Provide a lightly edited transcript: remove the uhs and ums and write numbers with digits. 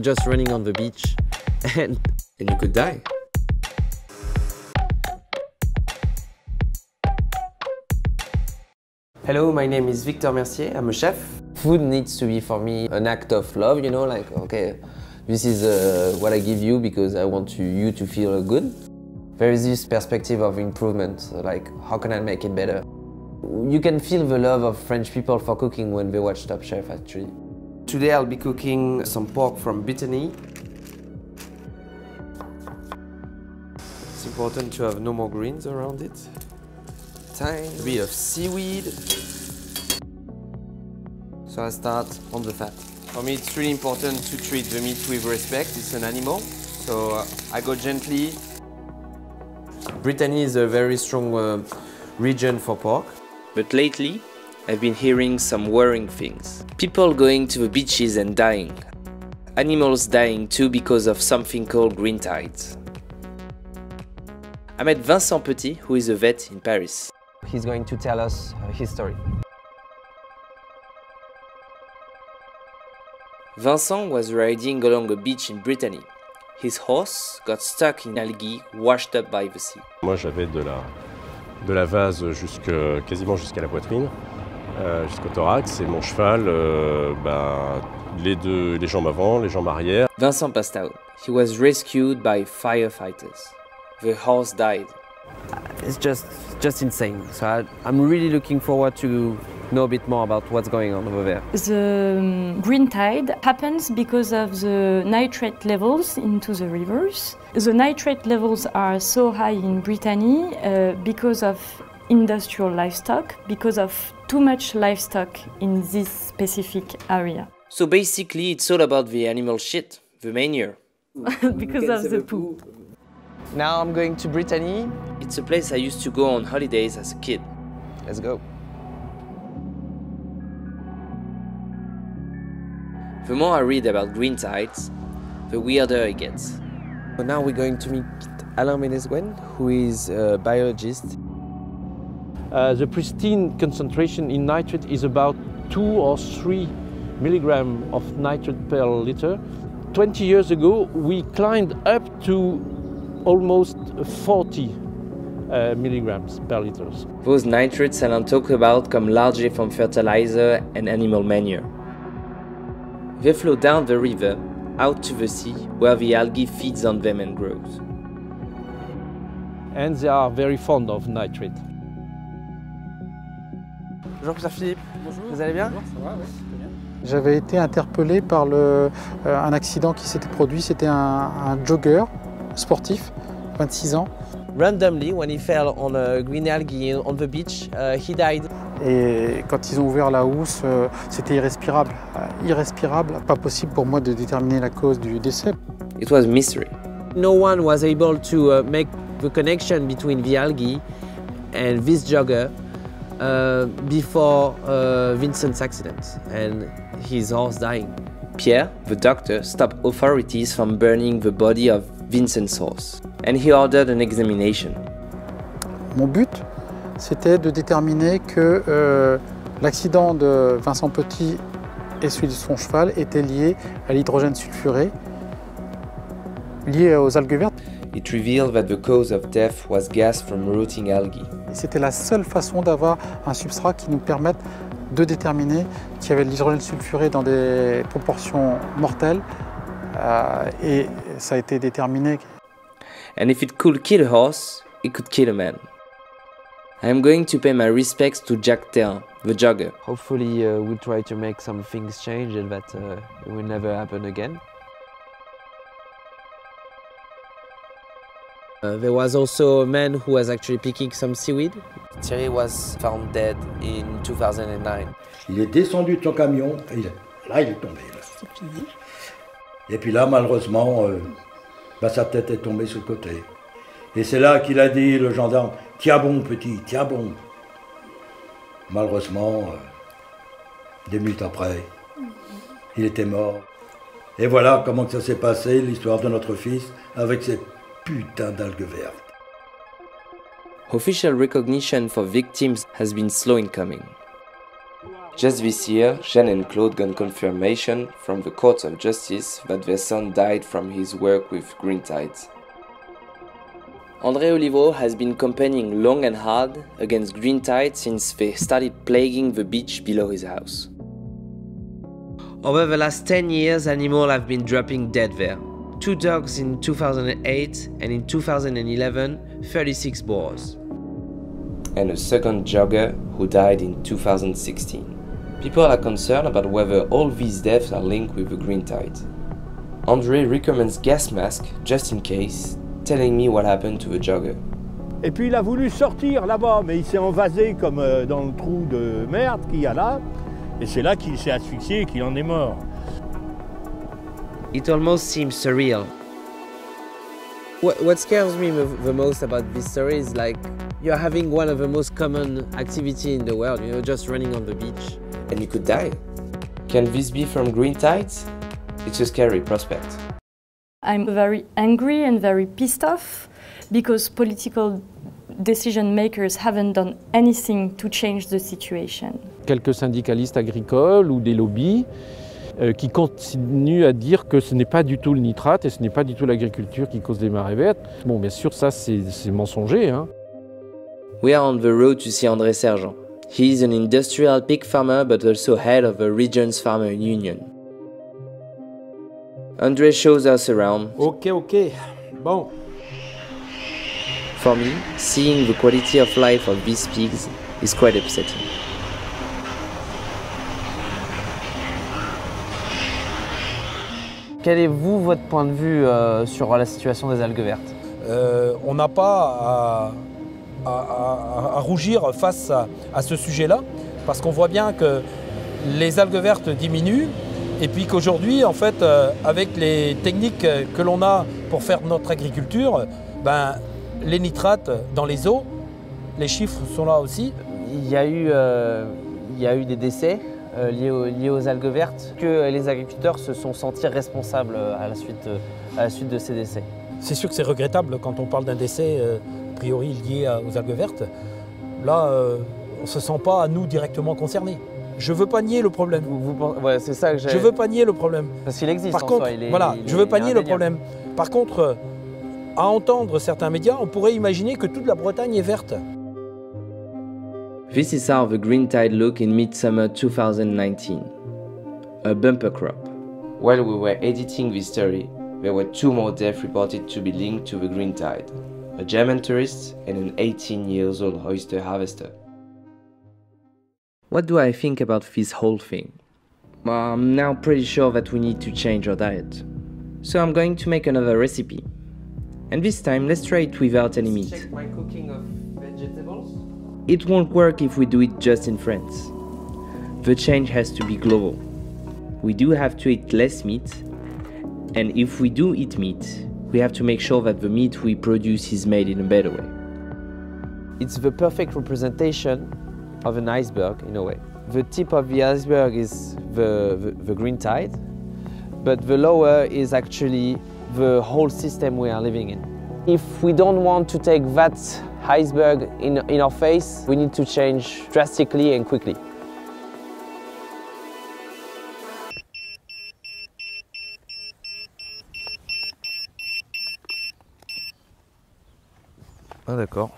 Just running on the beach and you could die. Hello, my name is Victor Mercier, I'm a chef. Food needs to be for me an act of love, you know, like, okay, this is what I give you because I want you to feel good. There is this perspective of improvement, like how can I make it better? You can feel the love of French people for cooking when they watch Top Chef actually. Today I'll be cooking some pork from Brittany. It's important to have no more greens around it. Tiny bit of seaweed. So I start on the fat. For me it's really important to treat the meat with respect. It's an animal, so I go gently. Brittany is a very strong region for pork. But lately, I've been hearing some worrying things. People going to the beaches and dying. Animals dying too because of something called green tides. I met Vincent Petit, who is a vet in Paris. He's going to tell us his story. Vincent was riding along a beach in Brittany. His horse got stuck in algae washed up by the sea. Moi j'avais de la vase quasiment jusqu'à la poitrine, jusqu'au thorax, et mon cheval, les jambes avant, les jambes arrière. Vincent passed out. He was rescued by firefighters. The horse died. It's just insane. So I'm really looking forward to know a bit more about what's going on over there. The green tide happens because of the nitrate levels into the rivers. The nitrate levels are so high in Brittany because of industrial livestock, because of too much livestock in this specific area. So basically it's all about the animal shit, the manure. Because of the poo. Now I'm going to Brittany. It's a place I used to go on holidays as a kid. Let's go. The more I read about green tides, the weirder it gets. But now we're going to meet Alain Ménez-Gouin, who is a biologist. The pristine concentration in nitrate is about 2 or 3 milligrams of nitrate per liter. 20 years ago, we climbed up to almost 40 milligrams per liter. Those nitrates Alain talked about come largely from fertilizer and animal manure. They flow down the river, out to the sea, where the algae feeds on them and grows. And they are very fond of nitrate. Bonjour Pierre Philippe. Bonjour. Vous allez bien? Bonjour, ça va, oui, très bien. J'avais été interpellé par un accident qui s'était produit. C'était un jogger sportif, 26 ans. Randomly, when he fell on a green algae on the beach, he died. Et quand ils ont ouvert la housse, c'était irrespirable. Irrespirable, pas possible pour moi de déterminer la cause du décès. It was a mystery. No one was able to make the connection between the algae and this jogger before Vincent's accident and his horse dying. Pierre, the doctor, stopped authorities from burning the body of Vincent's horse, and he ordered an examination. Mon but, c'était de déterminer que l'accident de Vincent Petit et celui de son cheval étaient liés à l'hydrogène sulfuré, lié aux algues vertes. It revealed that the cause of death was gas from rotting algae. C'était la seule façon d'avoir un substrat qui nous permette de déterminer qu'il y avait de l'hydrogène sulfuré dans des proportions mortelles et ça a été déterminé. And if it could kill a horse, it could kill a man. I am going to pay my respects to Jacques Thérin, the jogger. Hopefully we'll try to make some things change and that it will never happen again. There was also a man who was actually picking some seaweed. Thierry was found dead in 2009. Il est descendu de son camion et là il est tombé. Là. Et puis là malheureusement, sa tête est tombée sur le côté. Et c'est là qu'il a dit, le gendarme, « Tiens bon petit, tiens bon ». Malheureusement, 2 minutes après, il était mort. Et voilà comment ça s'est passé, l'histoire de notre fils, avec ces putains d'algues vertes. Official recognition for victims has been slow in coming. Just this year, Jeanne and Claude got confirmation from the Court of Justice that their son died from his work with Green Tide. André Olivo has been campaigning long and hard against Green Tide since they started plaguing the beach below his house. Over the last 10 years, animals have been dropping dead there. 2 dogs in 2008 and in 2011, 36 boars. And a second jogger who died in 2016. People are concerned about whether all these deaths are linked with the Green Tide. André recommends gas masks just in case, telling me what happened to the jogger. Et puis il a voulu sortir là-bas, mais il s'est envasé comme dans le trou de merde qu'il y a là. Et c'est là qu'il s'est asphyxié et qu'il en est mort. It almost seems surreal. What scares me the most about this story is like you're having one of the most common activity in the world, you know, just running on the beach, and you could die. Can this be from Green Tide? It's a scary prospect. I'm very angry and very pissed off because political decision makers haven't done anything to change the situation. Quelques syndicalistes agricoles ou des lobbies qui continuent à dire que ce n'est pas du tout le nitrate et ce n'est pas du tout l'agriculture qui cause des marées vertes. Bon, bien sûr, ça c'est mensonger, hein. We are on the road to see André Sergent. He is an industrial pig farmer but also head of the region's farmer union. André shows us around. Ok, bon. For me, seeing the quality of life of these pigs is quite upsetting. Quel est votre point de vue sur la situation des algues vertes? On n'a pas à rougir face à ce sujet-là, parce qu'on voit bien que les algues vertes diminuent, et puis qu'aujourd'hui, en fait, avec les techniques que l'on a pour faire notre agriculture, ben, les nitrates dans les eaux, les chiffres sont là aussi. Il y a eu des décès liés aux algues vertes, que les agriculteurs se sont sentis responsables à la suite de ces décès. C'est sûr que c'est regrettable quand on parle d'un décès a priori lié aux algues vertes. Là, on ne se sent pas à nous directement concernés. Je ne veux pas nier le problème. Ouais, c'est ça que je veux pas nier le problème. Parce qu'il existe. Par contre, je veux pas nier le problème. Par contre, à entendre certains médias, on pourrait imaginer que toute la Bretagne est verte. This is how the Green Tide looked in midsummer 2019. A bumper crop. While we were editing this story, there were 2 more deaths reported to be linked to the Green Tide. A German tourist and an 18-year-old oyster harvester. What do I think about this whole thing? Well, I'm now pretty sure that we need to change our diet. So I'm going to make another recipe. And this time, let's try it without any meat. Check my cooking of vegetables. It won't work if we do it just in France. The change has to be global. We do have to eat less meat, and if we do eat meat, we have to make sure that the meat we produce is made in a better way. It's the perfect representation of an iceberg in a way. The tip of the iceberg is the Green Tide, but the lower is actually the whole system we are living in. If we don't want to take that iceberg in our face, we need to change drastically and quickly. Ah d'accord.